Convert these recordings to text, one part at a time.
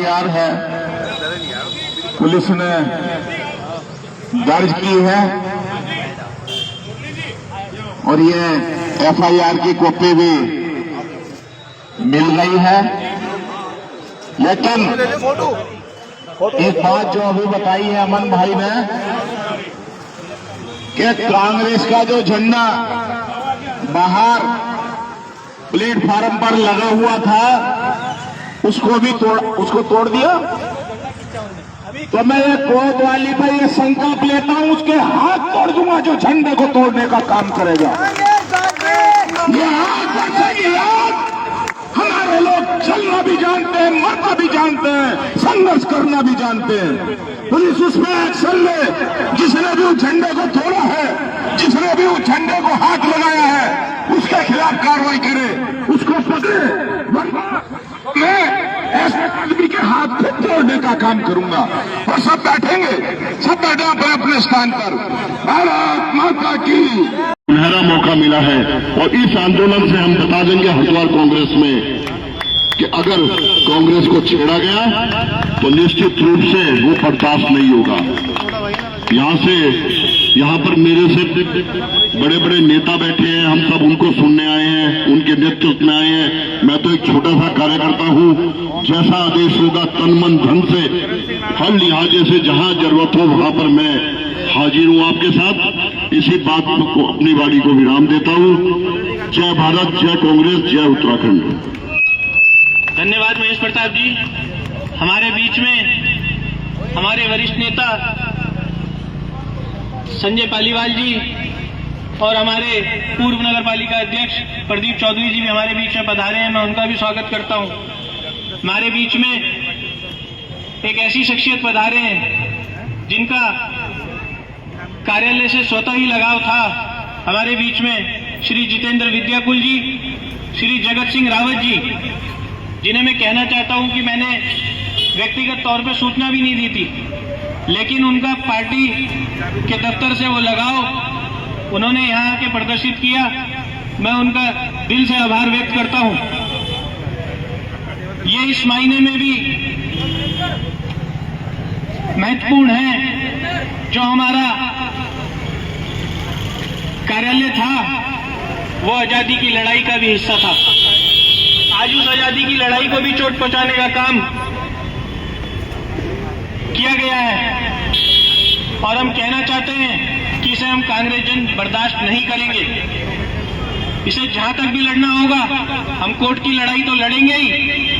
FIR है police ने दर्ज की है और ये एफआईआर की कॉपी भी मिल गई है। लेकिन एक बात जो अभी बताई है अमन भाई ने कि कांग्रेस का जो झंडा बाहर प्लेटफार्म पर लगा हुआ था उसको तोड़ दिया। तो मैं ये कोर्ट वाली पर ये संकल्प लेता हूं उसके हाथ तोड़ दूंगा जो झंडे को तोड़ने का काम करेगा। ये हाथ बढ़ेगी याद। हमारे लोग चलना भी जानते हैं, मरना भी जानते हैं, संघर्ष करना भी जानते हैं। पुलिस उसमें एक्शन ले, जिसने भी उस झंडे को तोड़ा है, जिसने भी उस झंडे को हाथ लगाया है उसके खिलाफ कार्रवाई करे, उसको पकड़े। मैं ऐसे आदमी के हाथ को तोड़ने का काम करूंगा और सब बैठेंगे, सब बैठे अपने अपने स्थान पर। भारत माता की सुनहरा मौका मिला है और इस आंदोलन से हम बता देंगे हरिद्वार कांग्रेस में कि अगर कांग्रेस को छेड़ा गया तो निश्चित रूप से वो बर्दाश्त नहीं होगा। यहाँ पर मेरे से बड़े बड़े नेता बैठे हैं, हम सब उनको सुनने आए हैं, उनके नेतृत्व में आए हैं। मैं तो एक छोटा सा कार्यकर्ता हूँ। जैसा आदेश होगा तन मन धन से हर लिहाजे से जहां जरूरत हो वहां पर मैं हाजिर हूँ आपके साथ। इसी बात को अपनी वाणी को विराम देता हूँ। जय भारत, जय कांग्रेस, जय उत्तराखंड। धन्यवाद महेश प्रताप जी। हमारे बीच में हमारे वरिष्ठ नेता संजय पालीवाल जी और हमारे पूर्व नगर पालिका अध्यक्ष प्रदीप चौधरी जी भी हमारे बीच में पधारे हैं। मैं उनका भी स्वागत करता हूं। हमारे बीच में एक ऐसी शख्सियत पधारे हैं जिनका कार्यालय से स्वतः ही लगाव था। हमारे बीच में श्री जितेंद्र विद्याकुल जी, श्री जगत सिंह रावत जी, जिन्हें मैं कहना चाहता हूं कि मैंने व्यक्तिगत तौर पर सूचना भी नहीं दी थी, लेकिन उनका पार्टी के दफ्तर से वो लगाव उन्होंने यहाँ आके प्रदर्शित किया। मैं उनका दिल से आभार व्यक्त करता हूं। ये इस महीने में भी महत्वपूर्ण है। जो हमारा कार्यालय था वो आजादी की लड़ाई का भी हिस्सा था। आज उस आजादी की लड़ाई को भी चोट पहुंचाने का काम किया गया है और हम कहना चाहते हैं कि इसे हम कांग्रेस जन बर्दाश्त नहीं करेंगे। इसे जहां तक भी लड़ना होगा हम कोर्ट की लड़ाई तो लड़ेंगे ही,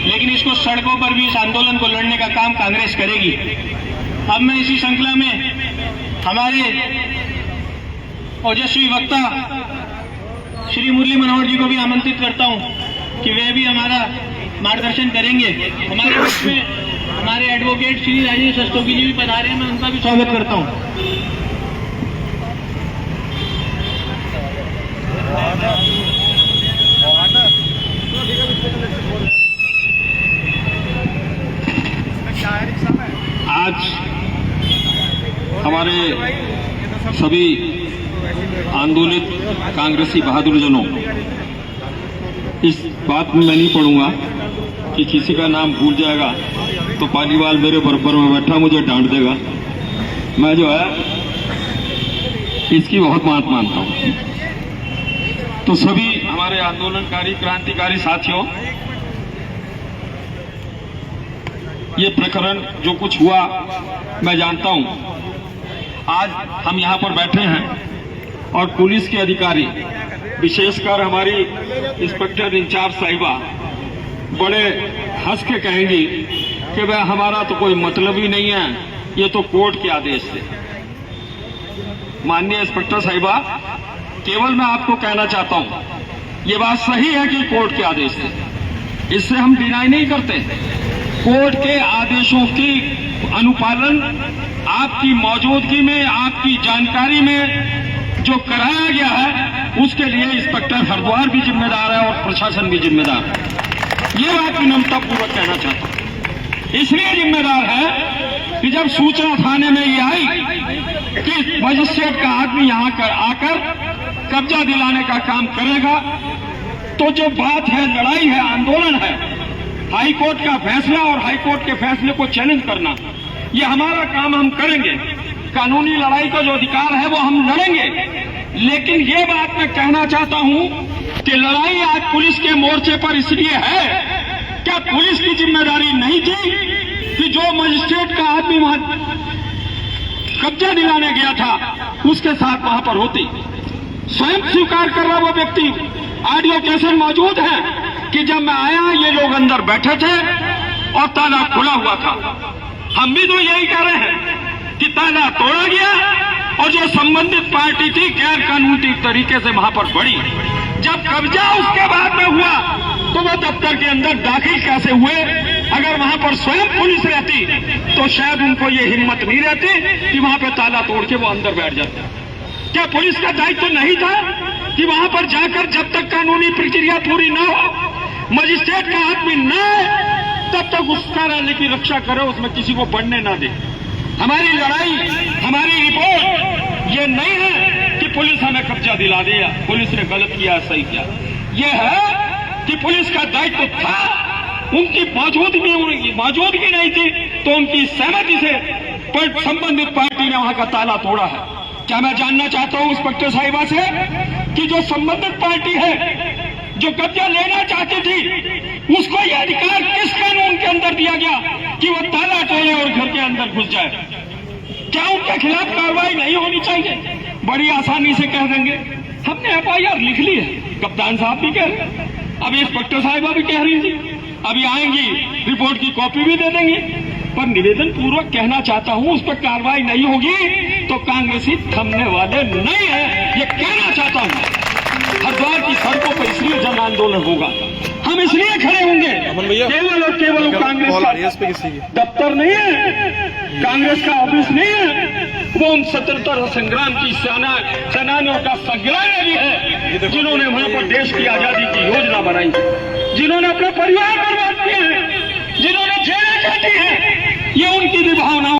लेकिन इसको सड़कों पर भी इस आंदोलन को लड़ने का काम कांग्रेस करेगी। अब मैं इसी श्रृंखला में हमारे ओजस्वी वक्ता श्री मुरली मनोहर जी को भी आमंत्रित करता हूं कि वे भी हमारा मार्गदर्शन करेंगे। हमारे बीच में हमारे एडवोकेट श्री राजेश रस्तोगी जी भी पधारे हैं। मैं उनका भी स्वागत करता हूं। आज हमारे सभी आंदोलित कांग्रेसी बहादुरजनों, इस बात में मैं नहीं पढ़ूंगा कि किसी का नाम भूल जाएगा तो पालीवाल मेरे बराबर में बैठा मुझे डांट देगा। मैं जो है इसकी बहुत बात मानता हूं। तो सभी हमारे आंदोलनकारी क्रांतिकारी साथियों, ये प्रकरण जो कुछ हुआ मैं जानता हूं। आज हम यहां पर बैठे हैं और पुलिस के अधिकारी, विशेषकर हमारी इंस्पेक्टर इंचार्ज साहिबा बड़े हंस के कहेंगी कि वह हमारा तो कोई मतलब ही नहीं है, ये तो कोर्ट के आदेश से। माननीय इंस्पेक्टर साहिबा, केवल मैं आपको कहना चाहता हूं, ये बात सही है कि कोर्ट के आदेश से, इससे हम डिनाई नहीं करते। कोर्ट के आदेशों की अनुपालन आपकी मौजूदगी में, आपकी जानकारी में जो कराया गया है उसके लिए इंस्पेक्टर हरिद्वार भी जिम्मेदार है और प्रशासन भी जिम्मेदार है। ये बात विनम्रतापूर्वक कहना चाहता हूं। इसलिए जिम्मेदार है कि जब सूचना थाने में ये आई कि मजिस्ट्रेट का आदमी यहां आकर कब्जा दिलाने का काम करेगा, तो जो बात है, लड़ाई है, आंदोलन है, हाई कोर्ट का फैसला और हाई कोर्ट के फैसले को चैलेंज करना, ये हमारा काम, हम करेंगे। कानूनी लड़ाई का जो अधिकार है वो हम लड़ेंगे। लेकिन ये बात मैं कहना चाहता हूं कि लड़ाई आज पुलिस के मोर्चे पर इसलिए है, क्या पुलिस की जिम्मेदारी नहीं थी कि जो मजिस्ट्रेट का आदमी वहां कब्जा दिलाने गया था उसके साथ वहां पर होती? स्वयं स्वीकार कर रहा वो व्यक्ति, ऑडियो कैसेट मौजूद है कि जब मैं आया ये लोग अंदर बैठे थे और ताला खुला हुआ था। हम भी तो यही कह रहे हैं कि ताला तोड़ा गया और जो संबंधित पार्टी थी गैर कानूनी तरीके से वहां पर बढ़ी। जब कब्जा उसके बाद में हुआ तो वो दफ्तर के अंदर दाखिल कैसे हुए? अगर वहां पर स्वयं पुलिस रहती तो शायद उनको ये हिम्मत नहीं रहती कि वहां पर ताला तोड़ के वो अंदर बैठ जाते। क्या पुलिस का दायित्व नहीं था कि वहां पर जाकर जब तक कानूनी प्रक्रिया पूरी न हो, मजिस्ट्रेट का आदमी न आए, तब तक उस कार्यालय की रक्षा करे, उसमें किसी को बढ़ने ना दे? हमारी लड़ाई, हमारी रिपोर्ट ये नहीं है कि पुलिस हमें कब्जा दिला दिया, पुलिस ने गलत किया, सही किया। ये है कि पुलिस का दायित्व था, उनकी मौजूदगी नहीं थी तो उनकी सहमति से संबंधित पार्टी ने वहां का ताला तोड़ा है। क्या मैं जानना चाहता हूं इंस्पेक्टर साहिबा से कि जो संबंधित पार्टी है जो कब्जा लेना चाहती थी, उसको यह अधिकार किस कानून के अंदर दिया गया कि वो ताला तोड़े और घर के अंदर घुस जाए? क्या उनके खिलाफ कार्रवाई नहीं होनी चाहिए? बड़ी आसानी से कह देंगे हमने FIR लिख ली है, कप्तान साहब भी कह रहे हैं, अभी इंस्पेक्टर साहिबा भी कह रही थी, अभी आएंगी रिपोर्ट की कॉपी भी दे देंगी। पर निवेदन पूर्वक कहना चाहता हूं उस पर कार्रवाई नहीं होगी तो कांग्रेसी थमने वाले नहीं है, ये कहना चाहता हूं। हरिद्वार की सड़कों पर इसलिए जन आंदोलन होगा, हम इसलिए खड़े होंगे केवल और केवल कांग्रेस का दफ्तर नहीं है, कांग्रेस का ऑफिस नहीं है, वो उन स्वतंत्रता संग्राम की सेनानियों का संग्रहालय भी है जिन्होंने वहां पर देश की आजादी की योजना बनाई, जिन्होंने अपने परिवार बर्बाद किए हैं, जिन्होंने जेलें काटी हैं। ये उनकी भी भावनाओं